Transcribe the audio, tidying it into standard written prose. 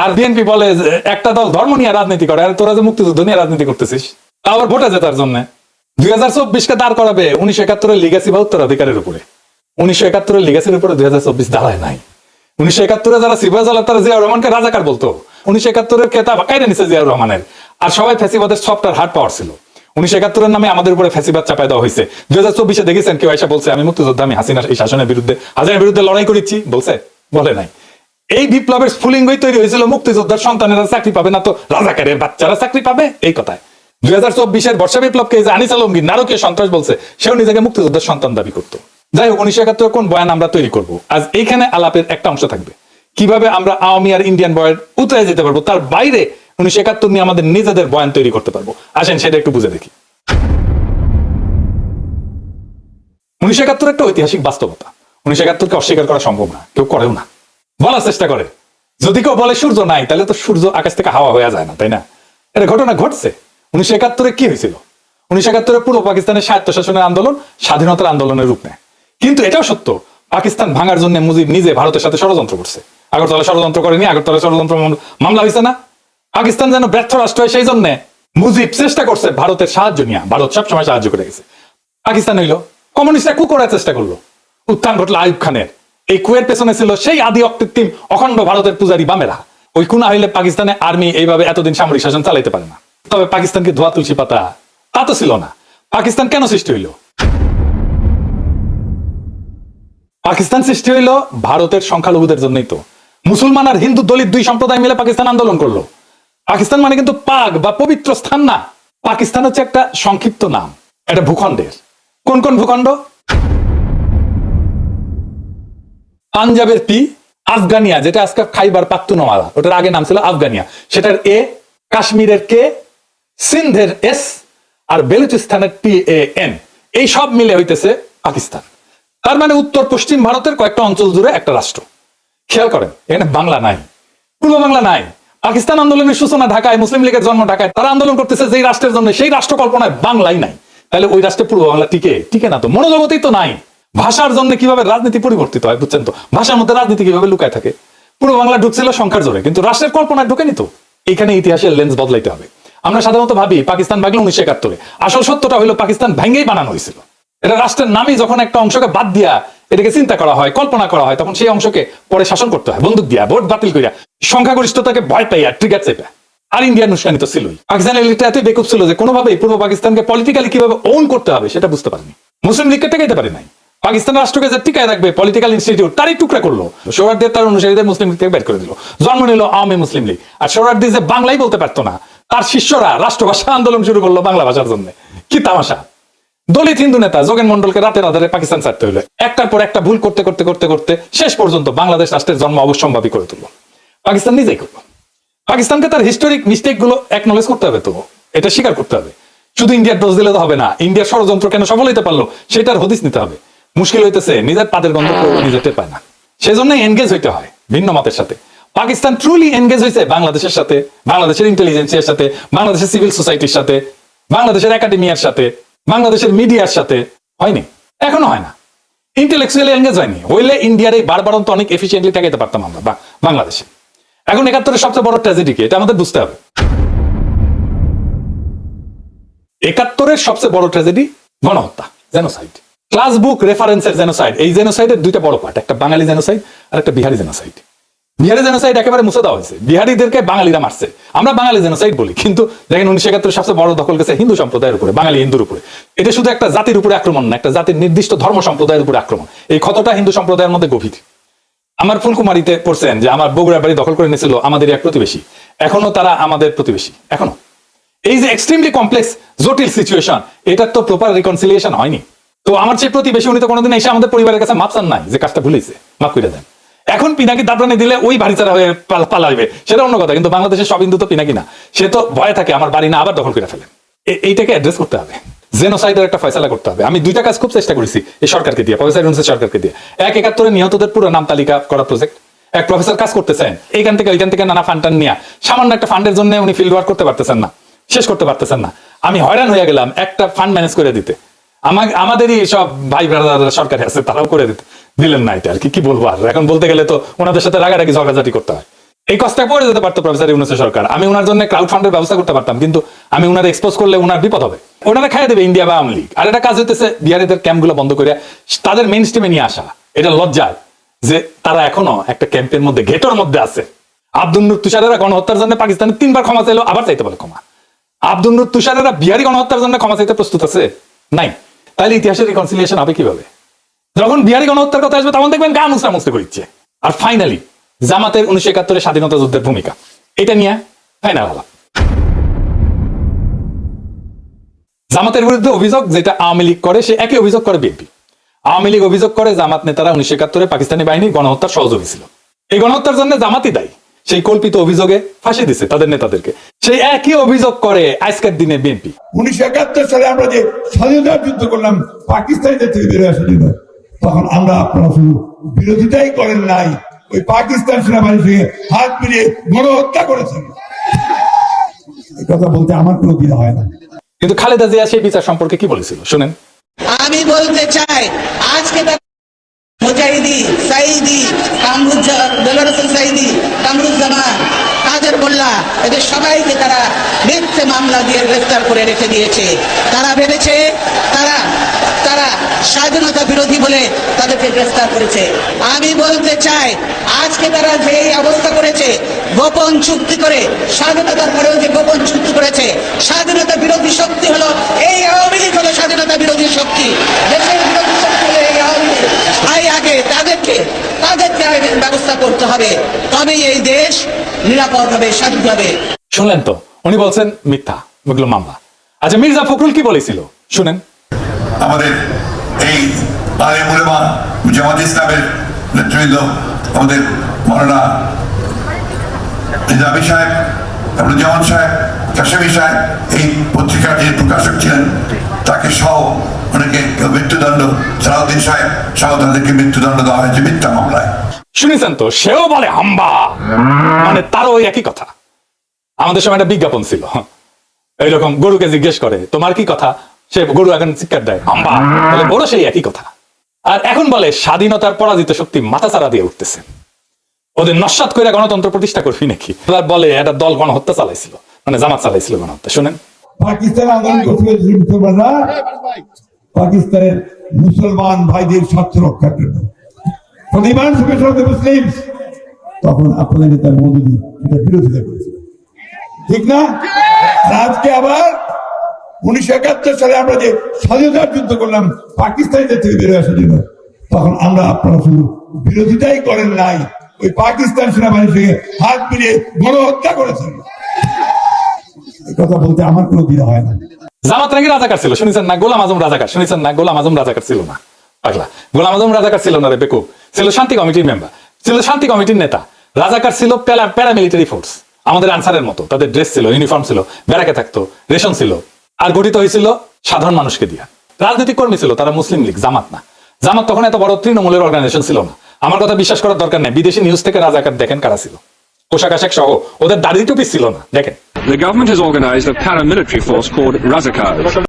আর BNP বলে যে একটা দল ধর্ম নিয়ে রাজনীতি করে, আর তোরা যে মুক্তিযুদ্ধ নিয়ে রাজনীতি করতেছিস, আবার ভোটে জেতার জন্য 2024 কে দাঁড় করাবে 1971 লিগ্যাসি বা উত্তরাধিকারের উপরে। 1971 লিগ্যাসির উপরে 2024 দাঁড়ায় নাই। 1971 যারা সিপাহী জলার তারা জিয়াউর রহমানকে রাজাকার বলতো। 1971 খেতাব কাইরে নিছে জিয়াউর রহমানের। আর সবাই ফ্যাসিবাদের সফটওয়্যার হার্ড পাওয়ার ছিল। 1971 নামে আমাদের উপরে ফ্যাসিবাদ চাপাই দেওয়া হয়েছে। 2024 দেখেছেন কেউ এসে বলছে আমি মুক্তিযোদ্ধা, আমি হাসিনার এই শাসনের বিরুদ্ধে, হাসিনার বিরুদ্ধে লড়াই করেছি বলছে? বলে নাই। এই বিপ্লবের স্ফুলিঙ্গই তৈরি হয়েছিল মুক্তিযোদ্ধার সন্তানেরা চাকরি পাবে না তো রাজাকারের বাচ্চারা চাকরি পাবে, এই কথায়। 2024 বর্ষা বিপ্লবকে যে আনিস আলমগীর নারকীয় সন্ত্রাস বলছে, সেও নিজেকে মুক্তিযোদ্ধার সন্তান দাবি করতো। যাই হোক, 1971 কোন বয়ান আমরা তৈরি করব, আজ এইখানে আলাপের একটা অংশ থাকবে। কিভাবে আমরা আওয়ামী আর ইন্ডিয়ান বয়ান উতরে যেতে পারবো, তার বাইরে 1971 নিয়ে আমাদের নিজেদের বয়ান তৈরি করতে পারবো। আসেন সেটা একটু বুঝে দেখি। 1971 একটা ঐতিহাসিক বাস্তবতা। 1971 কে অস্বীকার করা সম্ভব না, কেউ করেও না, বলার চেষ্টা করে। যদি কেউ বলে সূর্য নাই, তাহলে তো সূর্য আকাশ থেকে হাওয়া হয়ে যায় না, তাই না? এটা ঘটনা ঘটছে। 1971 কি হয়েছিল? 1971 পূর্ব পাকিস্তানের স্বায়ত্তশাসনের আন্দোলন স্বাধীনতার আন্দোলনের রূপ নেয়। কিন্তু এটাও সত্য, পাকিস্তান ভাঙার জন্য মুজিব নিজে ভারতের সাথে ষড়যন্ত্র করছে। আগরতলা ষড়যন্ত্র করেনি, আগরতলা ষড়যন্ত্র মামলা হয়েছে না? পাকিস্তান যেন ব্যর্থ রাষ্ট্র হয়, সেই জন্য মুজিব চেষ্টা করছে ভারতের সাহায্য নিয়ে। ভারত সবসময় সাহায্য করে গেছে। পাকিস্তান হইলো কমিউনিস্টরা কু করার চেষ্টা করলো, উত্থান ঘটলো আইয়ুব খানের। এই কুয়ের পেছনে ছিল সেই আদি অকৃত্রিম অখণ্ড ভারতের পূজারী বামেরা। ওই কুনা হইলে পাকিস্তানে আর্মি এইভাবে এতদিন সামরিক শাসন চালাইতে পারে না। তবে পাকিস্তানকে ধোয়া তুলসী পাতা তা তো ছিল না। পাকিস্তান কেন সৃষ্টি হইল? পাকিস্তান সৃষ্টি হইল ভারতের সংখ্যালঘুদের জন্যই তো। মুসলমান আর হিন্দু দলিত দুই সম্প্রদায় মিলে পাকিস্তান আন্দোলন করলো। পাকিস্তান মানে কিন্তু পাক বা পবিত্র স্থান না। পাকিস্তান হচ্ছে একটা সংক্ষিপ্ত নাম, এটা ভূখণ্ডের। কোন কোন ভূখণ্ড? পাঞ্জাবের পি, আফগানিয়া যেটা আজকে খাইবার পাখতুনওয়ালা, ওটার আগে নাম ছিল আফগানিয়া, সেটার এ, কাশ্মীরের কে, সিন্ধের এস, আর বেলুচিস্তানের PAN, এই সব মিলে হইতেছে পাকিস্তান। তার মানে উত্তর পশ্চিম ভারতের কয়েকটা অঞ্চল জুড়ে একটা রাষ্ট্র। খেয়াল করেন, এখানে বাংলা নাই, পূর্ব বাংলা নাই। পাকিস্তান আন্দোলনের সূচনা ঢাকায়, মুসলিম লীগের জন্ম ঢাকায়। তারা আন্দোলন করতেছে যেই রাষ্ট্রের জন্য, সেই রাষ্ট্র কল্পনায় বাংলাই নাই। তাহলে ওই রাষ্ট্রে পূর্ব বাংলা টিকে না তো, মনোজগতেই তো নাই। ভাষার জন্য কিভাবে রাজনীতি পরিবর্তিত হয় বুঝছেন তো? ভাষার মধ্যে রাজনীতি কিভাবে লুকায় থাকে। পূর্ব বাংলা ঢুকছিল সংখ্যার জোরে, কিন্তু রাষ্ট্রের কল্পনায় ঢুকেনি তো। এখানে ইতিহাসের লেন্স বদলাইতে হবে। আমরা সাধারণত ভাবি পাকিস্তান ভাগলো 1971। আসল সত্যটা হলো পাকিস্তান ভেঙ্গেই বানানো হয়েছিল। এটা রাষ্ট্রের নামই যখন একটা অংশকে বাদ দিয়া এটাকে চিন্তা করা হয়, কল্পনা করা হয়, তখন সেই অংশকে পরে শাসন করতে হয় বন্দুক দিয়া, ভোট বাতিল করিয়া, সংখ্যাগরিষ্ঠতাকে ভয় পাইয়া, ট্রিগার চেপে। আর ইন্ডিয়ান উস্কানি তো ছিলই। পাকিস্তানের লিগটা এতই বেকুব ছিল যে কোনোভাবেই পূর্ব পাকিস্তানকে পলিটিক্যালি কিভাবে ওন করতে হবে সেটা বুঝতে পারেনি। মুসলিম লীগকে টেকাইতে পারে নাই। পাকিস্তান রাষ্ট্রকে যে টিকায় রাখবে পলিটিক্যাল ইনস্টিটিউট, তারই টুকরা করলো। সোহরাওয়ার্দী তার অনুসারীদের মুসলিম লীগ থেকে বের করে দিল। জন্ম নিল আওয়ামী মুসলিম লীগ। আর সোহরাওয়ার্দী যে বাংলাই বলতে পারতো না, তার শিষ্যরা রাষ্ট্রভাষা আন্দোলন শুরু করলো বাংলা ভাষার জন্য। কি তামাশা! দলিত হিন্দু নেতা যোগেন মন্ডলকে রাতের আধারে পাকিস্তান ছাড়তে হলো। একটার পর একটা ভুল করতে করতে করতে করতে শেষ পর্যন্ত বাংলাদেশ রাষ্ট্রের জন্ম অবশ্যম্ভাবী করে তুললো। পাকিস্তান নিজেই করলো। পাকিস্তানকে তার হিস্টোরিক মিস্টেক গুলো একনলেজ করতে হবে, তো এটা স্বীকার করতে হবে। শুধু ইন্ডিয়ার দোষ দিলে তো হবে না। ইন্ডিয়ার ষড়যন্ত্র কেন সফল হইতে পারলো সেটার হদিস নিতে হবে। মুশকিল হইতেছে নিজের পাদের গন্ধ নিজে টের পায় না, সেজন্য এনগেজ হইতে হয় ভিন্ন মতের সাথে। পাকিস্তান ট্রুলি এনগেজ হয়েছে বাংলাদেশের সাথে, বাংলাদেশের ইন্টেলিজেন্সের সাথে, বাংলাদেশের সিভিল সোসাইটির সাথে, বাংলাদেশের একাডেমিয়ার সাথে, বাংলাদেশের মিডিয়ার সাথে। হয়নি, এখনো হয় না। ইন্টেলেকচুয়ালি এনগেজ হয়নি। হইলে ইন্ডিয়ার এই বারবারন্ত অনেক এফিসিয়েন্টলি ঠেকাইতে পারতাম আমরা বাংলাদেশে। এখন 71-এর সবচেয়ে বড় ট্র্যাজেডি কি, এটা আমাদের বুঝতে হবে। 71-এর সবচেয়ে বড় ট্র্যাজেডি গণহত্যা, জেনোসাইড, ক্লাস বুক রেফারেন্সের জেনোসাইড। এই জেনোসাইডের দুইটা বড় পার্ট, একটা বাঙালি জেনোসাইড আর একটা বিহারি জেনোসাইড। বিহারি জেনোসাইড একেবারে মুছে দেওয়া হয়েছে, বিহারিদেরকে বাঙালিরা মারছে। আমরা বাঙালি জেনোসাইড বলি, কিন্তু দেখেন 1971 সবচেয়ে বড় দখল গেছে হিন্দু সম্প্রদায়ের উপরে, বাঙালি হিন্দুর উপরে। এটা শুধু একটা জাতির উপরে আক্রমণ না, একটা জাতির নির্দিষ্ট ধর্ম সম্প্রদায়ের উপরে আক্রমণ। এই ক্ষতটা হিন্দু সম্প্রদায়ের মধ্যে গভীর। আমার ফুলকুমারিতে পড়ছেন যে আমার বগুড়ার বাড়ি দখল করে নিয়েছিল আমাদের এক প্রতিবেশী, এখনো তারা আমাদের প্রতিবেশী। এখনো এই যে এক্সট্রিমলি কমপ্লেক্স জটিল সিচুয়েশন, এটার তো প্রপার রিকনসিলিয়েশন হয়নি। তো আমার সেই প্রতিবেশী উনি তো কোনোদিন এসে আমাদের পরিবারের কাছে মাপ চান নাই যে কাজটা ভুলেছে, মাফ করে দেন। এখন পিনাকি দাবরানি দিলে ওই বাড়ি ছাড়া হয়ে পালাইবে, সেটা অন্য কথা। কিন্তু বাংলাদেশের সব হিন্দু তো পিনাকি না, সে তো ভয় থাকে আমার বাড়ি না আবার দখল করে ফেলে। এইটাকে অ্যাড্রেস করতে হবে, জেনোসাইডের একটা ফয়সালা করতে হবে। আমি দুইটা কাজ খুব চেষ্টা করেছি এই সরকারকে দিয়ে, প্রফেসর ইউনূসের সরকারকে দিয়ে। 71-এ নিহতদের পুরো নাম তালিকা করা প্রজেক্ট, এক প্রফেসর কাজ করতেছেন। এইখান থেকে ওইখান থেকে নানা ফান্ড নিয়ে সামান্য একটা ফান্ডের জন্য উনি ফিল্ড ওয়ার্ক করতে পারতেছেন না, শেষ করতে পারতেছেন না। আমি হয়রান হয়ে গেলাম একটা ফান্ড ম্যানেজ করে দিতে। আমাদেরই সব ভাই ব্রাদার সরকারে আছে, তারাও করে দিলেন না। এটা আর কি বলবো, আর এখন বলতে গেলে তো ওনাদের সাথে রাগারাগি ঝগড়াঝাটি করতে হয়। এই কষ্টটা পড়ে যেতে পারতো প্রফেসর ইউনূসের সরকার। আমি ওনার জন্য ক্রাউড ফান্ডের ব্যবস্থা করতে পারতাম, কিন্তু আমি ওনার এক্সপোজ করলে ওনার বিপদ হবে। ওনারা খাইয়ে দেবে ইন্ডিয়া বা আওয়ামী লীগ। আর একটা কাজ হইতেছে বিহারিদের ক্যাম্পগুলো বন্ধ করে তাদের মেইন স্ট্রিমে নিয়ে আসা। এটা লজ্জার যে তারা এখনো একটা ক্যাম্পের মধ্যে, ঘেটোর মধ্যে আছে। আব্দুল নূর তুষারেরা গণহত্যার জন্য পাকিস্তানে 3 বার ক্ষমা চাইলো, আবার চাইতে পারে ক্ষমা। আব্দুল নূর তুষারেরা বিহারি গণহত্যার জন্য ক্ষমা চাইতে প্রস্তুত আছে? নাই। তাহলে ইতিহাসের রিকনসিলিয়েশন হবে কিভাবে? যখন বিহারি গণহত্যার কথা আসবে তখন দেখবেন গা মুসরা মুসতে করিচ্ছে। আর ফাইনালি জামাতের 1971 স্বাধীনতা যুদ্ধের ভূমিকা, এটা নিয়ে ফাইনাল আলাপ। জামাতের বিরুদ্ধে অভিযোগ যেটা আওয়ামী লীগ করে, সে একই অভিযোগ করে বিএনপি। আওয়ামী লীগ অভিযোগ করে জামাত নেতারা 1971 পাকিস্তানি বাহিনীর গণহত্যার সহযোগী ছিল। এই গণহত্যার জন্য জামাতই দায়ী। সেই কল্পিত অভিযোগে ফাঁসি দিচ্ছে তাদের নেতাদেরকে। সেই একই অভিযোগ করে আজকের দিনে বিএনপি। 1971 সালে আমরা যে স্বাধীনতার যুদ্ধ করলাম পাকিস্তানিদের থেকে বেরোয় আসার জন্য, তখন আমরা আপনারা শুধু বিরোধিতাই করেন নাই, ওই পাকিস্তান সেনাবাহিনীর সঙ্গে হাত মিলিয়ে গণহত্যা করেছেন। এই কথা বলতে আমার কোনো দ্বিধা হয় না। কিন্তু খালেদা জিয়া সেই বিচার সম্পর্কে কি বলেছিল শুনেন। আমি বলতে চাই, আজকে মুজাহিদি, সাইদি, বেলারুসুল সাইদি, কামরুজ্জামান, কাদের মোল্লা, এদের সবাইকে তারা মিথ্যে মামলা দিয়ে গ্রেফতার করে রেখে দিয়েছে। তারা ভেবেছে তারা স্বাধীনতা বিরোধী বলে তাদেরকে গ্রেফতার করেছে। আমি বলতে চাই, আজকে তারা যে অবস্থা করেছে, গোপন চুক্তি করে, স্বাধীনতার পরেও যে গোপন চুক্তি করেছে, স্বাধীনতা বিরোধী শক্তি হলো এই আওয়ামী লীগ, হলো স্বাধীনতা বিরোধী শক্তি, দেশের বিরোধী শক্তি হলো এই আওয়ামী লীগ। তাই আগে তাদেরকে আইনের ব্যবস্থা করতে হবে, তবেই এই দেশ নিরাপদ হবে, স্বাধীন হবে। শুনলেন তো, উনি বলছেন মিথ্যা ওগুলো মামলা। আচ্ছা, মির্জা ফখরুল কি বলেছিল শুনেন। আমাদের এই আলেম উলেমা জামাত ইসলামের নেতৃবৃন্দ, আমাদের মাওলানা নিজামী সাহেব, জামান সাহেব, কাশেমী সাহেব, এই পত্রিকার যে প্রকাশক ছিলেন, তাকে সহ অনেকে মৃত্যুদণ্ড, সালাউদ্দিন সাহেব সহ তাদেরকে মৃত্যুদণ্ড দেওয়া হয়েছে মিথ্যা মামলায়। শুনেছেন তো, সেও বলে হাম্বা, মানে তারও ওই একই কথা। আমাদের সময় একটা বিজ্ঞাপন ছিল, এইরকম গরুকে জিজ্ঞেস করে তোমার কি কথা, সে গরু এখন চিৎকার দেয় হাম্বা, তাহলে বড় সেই একই কথা। আর এখন বলে স্বাধীনতার পরাজিত শক্তি মাথাচাড়া দিয়ে উঠতেছে, ওদের নস্যাৎ করে গণতন্ত্র প্রতিষ্ঠা করবি নাকি। এবার বলে একটা দল গণহত্যা চালাইছিল, মানে জামাত চালাইছিল গণহত্যা। শুনেন, পাকিস্তান আন্দোলন করছিল মুসলমানরা পাকিস্তানের মুসলমান ভাইদের স্বার্থ রক্ষার জন্য, প্রতিমান মুসলিম, তখন আপনাদের নেতা মোদী এটা বিরোধিতা করেছিল, ঠিক না? আজকে আবার 1971 সালে আমরা যে স্বাধীনতার যুদ্ধ করলাম পাকিস্তানিদের থেকে বেরোয় আসার জন্য, তখন আমরা আপনারা শুধু বিরোধিতাই করেন নাই, ওই পাকিস্তান সেনাবাহিনীর সঙ্গে হাত মিলিয়ে গণহত্যা করেছেন। এই কথা বলতে আমার কোনো দ্বিধা হয় না। জামাত নাকি রাজাকার ছিল, শুনেছেন না? গোলাম আজম রাজাকার, শুনেছেন না? গোলাম আজম রাজাকার ছিল না, পাগলা। গোলাম আজম রাজাকার ছিল না রে বেকুব, ছিল শান্তি কমিটির মেম্বার, ছিল শান্তি কমিটির নেতা। রাজাকার ছিল প্যারামিলিটারি ফোর্স, আমাদের আনসারের মতো। তাদের ড্রেস ছিল, ইউনিফর্ম ছিল, ব্যারাকে থাকতো, রেশন ছিল, আর গঠিত হয়েছিল সাধারণ মানুষকে দিয়া। রাজনৈতিক কর্মী ছিল তারা, মুসলিম লীগ, জামাত না। জামাত তখন এত বড় তৃণমূলের অর্গানাইজেশন ছিল না। আমার কথা বিশ্বাস করার দরকার নেই, বিদেশি নিউজ থেকে রাজাকার দেখেন কারা ছিল, পোশাক আশাক সহ, ওদের দাড়ি টুপি ছিল না। দেখেন, The government has organized a paramilitary force called Razakars.